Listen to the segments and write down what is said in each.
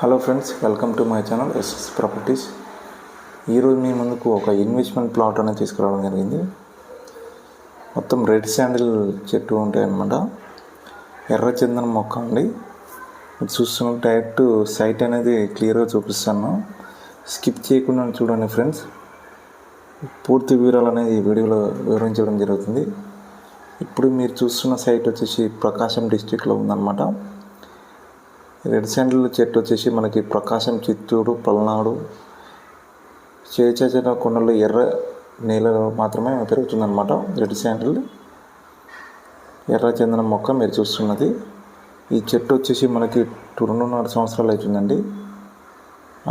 Hello friends, welcome to my channel SS properties. ఈరోజు మీ ముందుకు ఒక ఇన్వెస్ట్మెంట్ ప్లాట్ అనేది తీసుకురావడం జరిగింది. మొత్తం రెడ్ శాండిల్ చెట్టు ఉంటాయి అన్నమాట. ఎర్ర చందనం మొక్క అండి. చూస్తున్న డైరెక్ట్ సైట్ అనేది క్లియర్గా చూపిస్తాను. స్కిప్ చేయకుండా చూడండి ఫ్రెండ్స్. పూర్తి వివరాలు అనేది వీడియోలో వివరించడం జరుగుతుంది. ఇప్పుడు మీరు చూస్తున్న సైట్ వచ్చేసి ప్రకాశం డిస్టిక్లో ఉందన్నమాట. రెడ్ శాండిల్ చెట్టు వచ్చేసి మనకి ప్రకాశం, చిత్తూరు, పల్నాడు, చేచన కొండలు, ఎర్ర నేలలో మాత్రమే పెరుగుతుందన్నమాట. రెడ్ శాండిల్ ఎర్ర చందనం మొక్క మీరు చూస్తున్నది. ఈ చెట్టు వచ్చేసి మనకి 2.5 సంవత్సరాలు అవుతుందండి.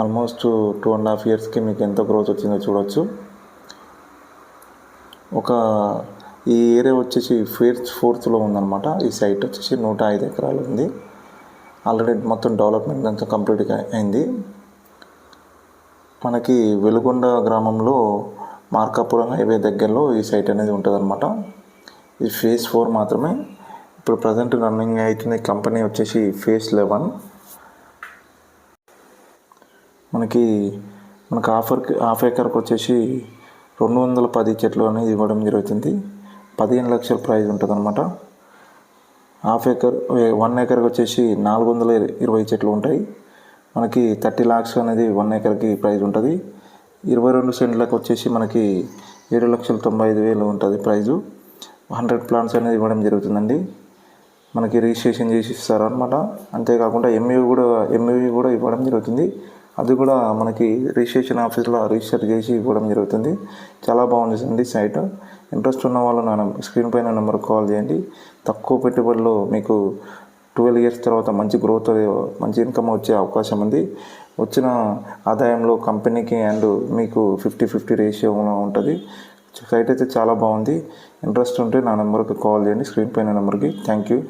ఆల్మోస్ట్ 2.5 ఇయర్స్కి మీకు ఎంత గ్రోత్ వచ్చిందో చూడవచ్చు. ఈ ఏరియా వచ్చేసి ఫేజ్ 4లో ఉందన్నమాట. ఈ సైట్ వచ్చేసి 105 ఎకరాలు ఉంది. ఆల్రెడీ మొత్తం డెవలప్మెంట్ అంతా కంప్లీట్గా అయింది. మనకి వెలుగొండ గ్రామంలో మార్కాపురం హైవే దగ్గరలో ఈ సైట్ అనేది ఉంటుందన్నమాట. ఇది ఫేజ్ 4 మాత్రమే. ఇప్పుడు ప్రజెంట్ రన్నింగ్ అవుతుంది. కంపెనీ వచ్చేసి ఫేజ్ 11. మనకు హాఫ్ ఎకర్కి వచ్చేసి 210 చెట్లు అనేది ఇవ్వడం జరుగుతుంది. 15 లక్షల ప్రైజ్ ఉంటుంది అనమాట. 1 ఎకర్కి వచ్చేసి 420 చెట్లు ఉంటాయి. మనకి 30 lakhs అనేది 1 ఎకర్కి ప్రైజ్ ఉంటుంది. 22 సెంట్లకు వచ్చేసి మనకి 7,95,000 ఉంటుంది ప్రైజు. 100 ప్లాంట్స్ అనేది ఇవ్వడం జరుగుతుందండి. మనకి రిజిస్ట్రేషన్ చేసి ఇస్తారు అనమాట. అంతేకాకుండా ఎంయూవి కూడా ఇవ్వడం జరుగుతుంది. అది కూడా మనకి రిజిస్ట్రేషన్ ఆఫీస్లో రిజిస్టర్ చేసి ఇవ్వడం జరుగుతుంది. చాలా బాగుంది సైట్. ఇంట్రెస్ట్ ఉన్న వాళ్ళు నా స్క్రీన్ పైన నెంబర్కి కాల్ చేయండి. తక్కువ పెట్టుబడిలో మీకు 12 years తర్వాత మంచి గ్రోత్, మంచి ఇన్కమ్ వచ్చే అవకాశం ఉంది. వచ్చిన ఆదాయంలో కంపెనీకి అండ్ మీకు 50-50 రేషియోలో ఉంటుంది. సైట్ అయితే చాలా బాగుంది. ఇంట్రెస్ట్ ఉంటే నా నెంబర్కి కాల్ చేయండి, స్క్రీన్ పైన నెంబర్కి. Thank you.